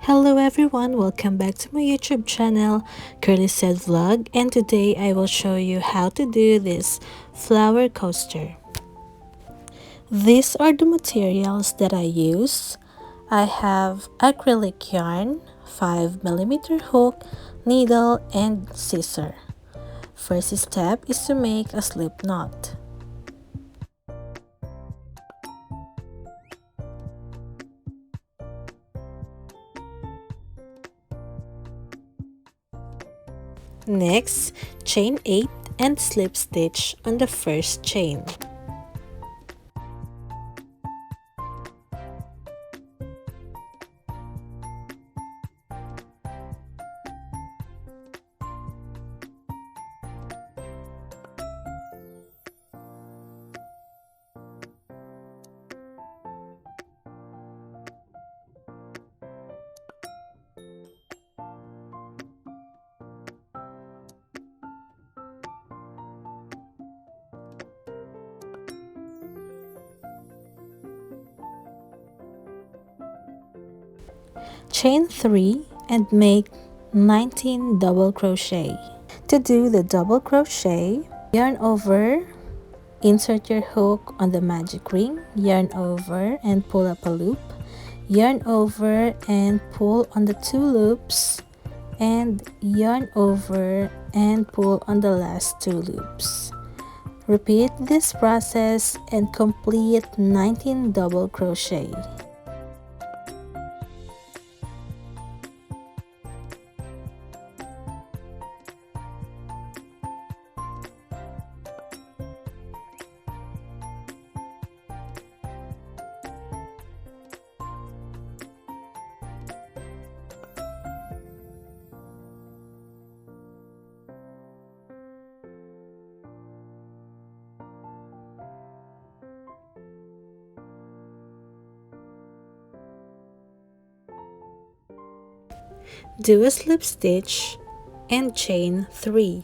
Hello everyone, welcome back to my YouTube channel, Curlyzhed vlog, and today I will show you how to do this flower coaster. These are the materials that I use. I have acrylic yarn, 5mm hook, needle, and scissor. First step is to make a slip knot. Next, chain 8 and slip stitch on the first chain. Chain 3 and make 19 double crochet. To do the double crochet, yarn over, insert your hook on the magic ring, yarn over and pull up a loop, yarn over and pull on the 2 loops, and yarn over and pull on the last 2 loops. Repeat this process and complete 19 double crochet. Do a slip stitch and chain 3.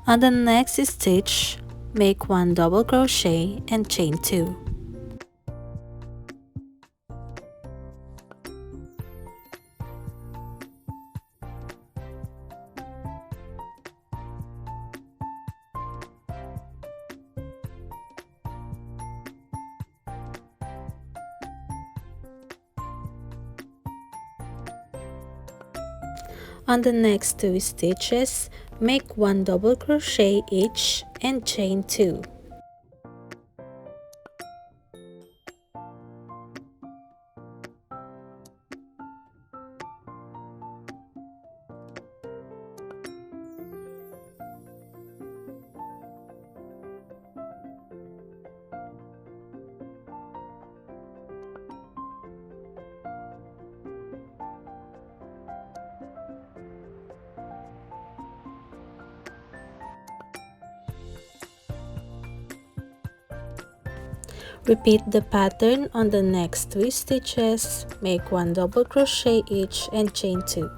On the next stitch, make 1 double crochet and chain 2. On the next 2 stitches, make 1 double crochet each and chain 2. Repeat the pattern on the next 3 stitches, make 1 double crochet each and chain 2.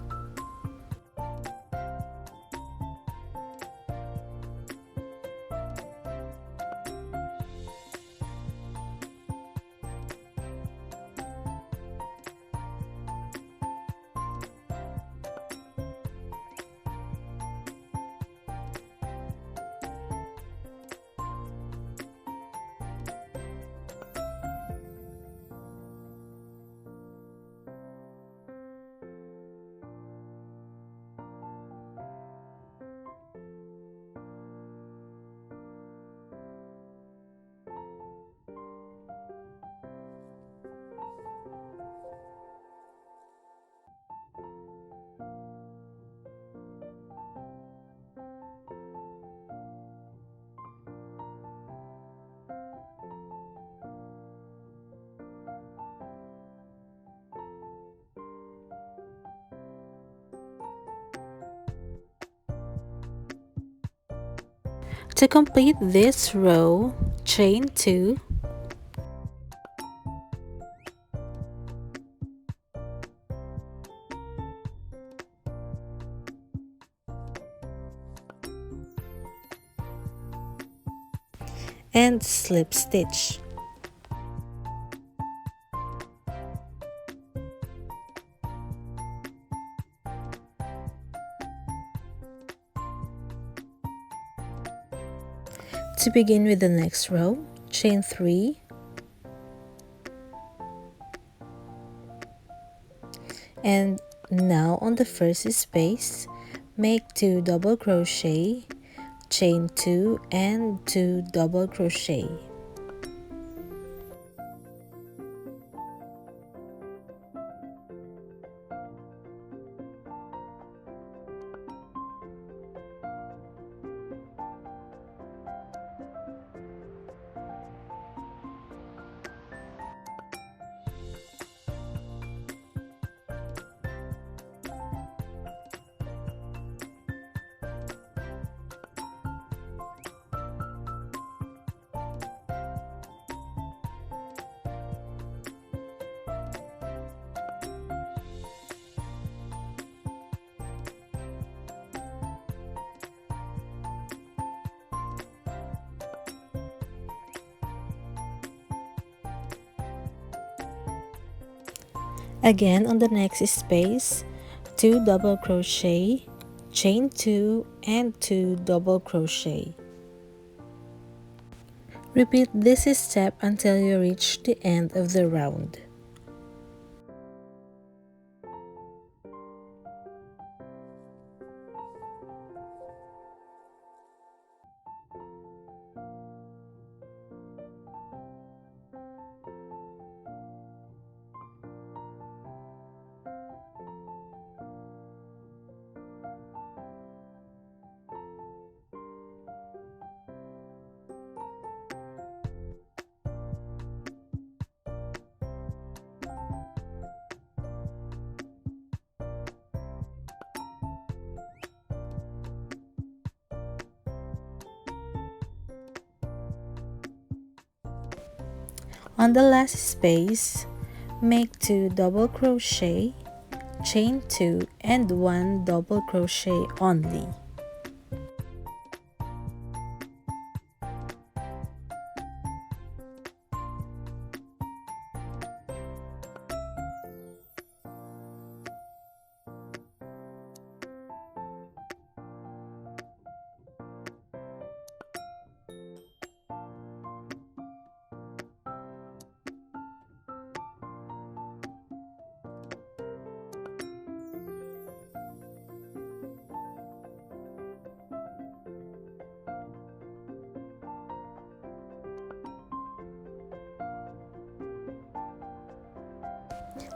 To complete this row, chain 2 and slip stitch. To begin with the next row, chain 3 and now on the first space, make 2 double crochet, chain 2 and 2 double crochet. Again on the next space, 2 double crochet, chain 2 and 2 double crochet. Repeat this step until you reach the end of the round. On the last space, make 2 double crochet, chain 2 and 1 double crochet only.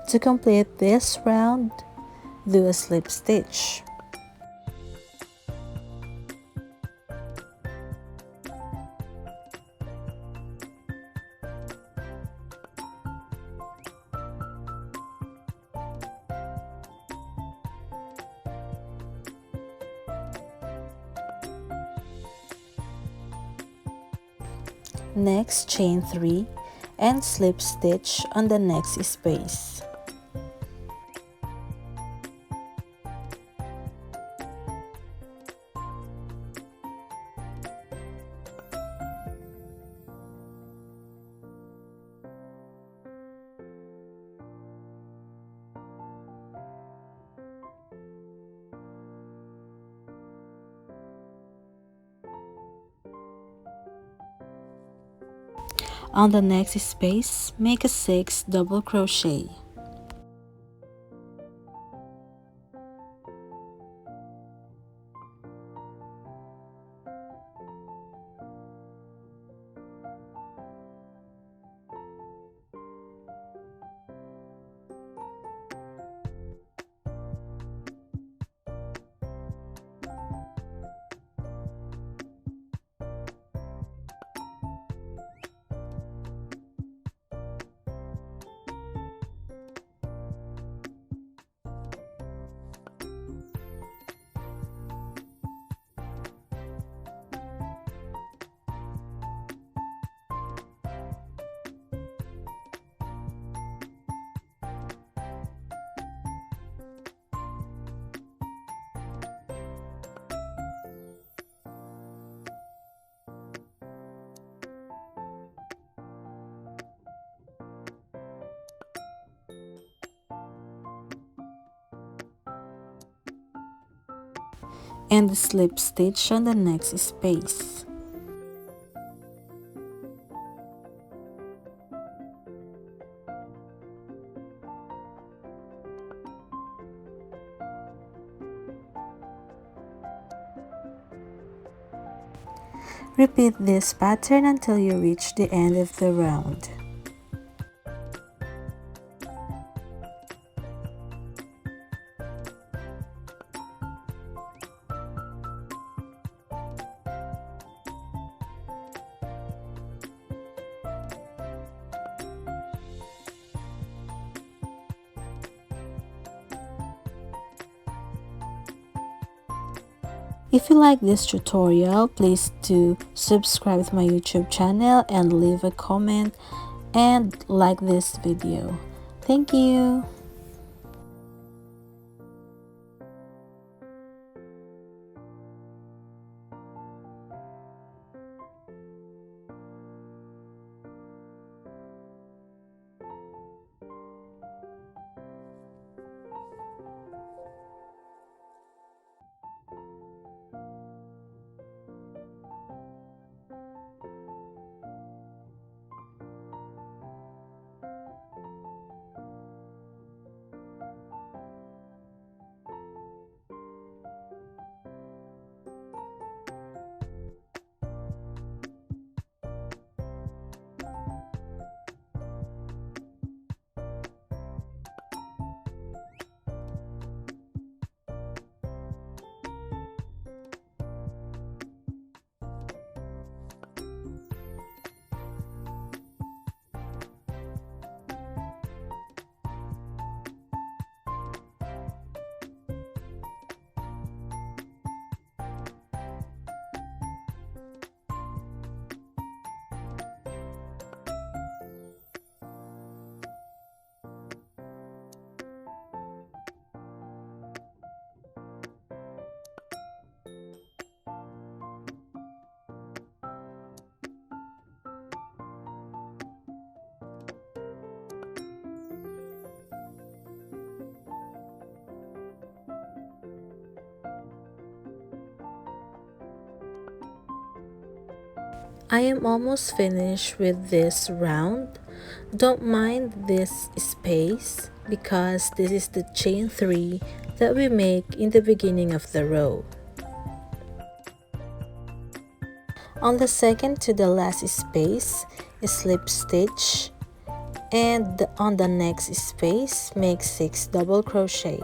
To complete this round, do a slip stitch. Next, chain 3 and slip stitch on the next space. On the next space, make a 6 double crochet. and slip stitch on the next space. Repeat this pattern until you reach the end of the round. If you like this tutorial, please do subscribe to my YouTube channel and leave a comment and like this video. Thank you. I am almost finished with this round. Don't mind this space because this is the chain 3 that we make in the beginning of the row. On the second to the last space, slip stitch, and on the next space, make 6 double crochet.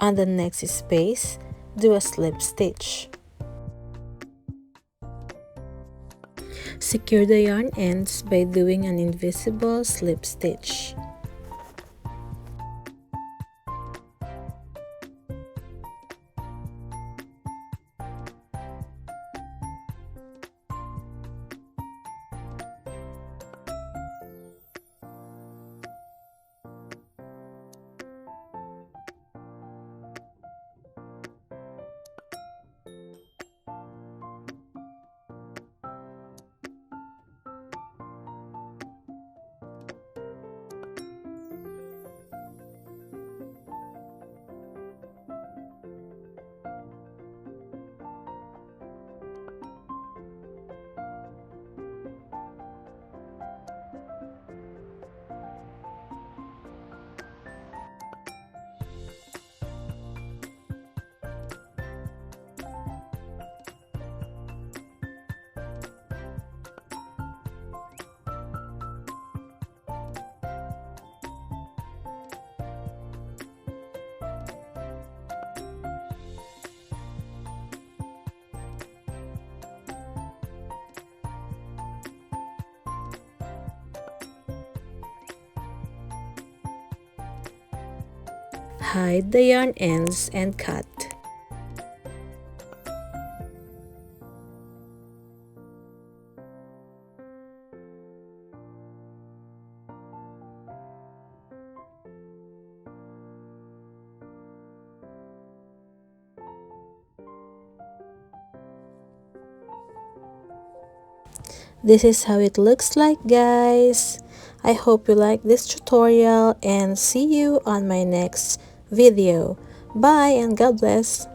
On the next space, do a slip stitch. Secure the yarn ends by doing an invisible slip stitch. hide the yarn ends and cut. This is how it looks like, guys. I hope you like this tutorial and see you on my next video. Bye and God bless.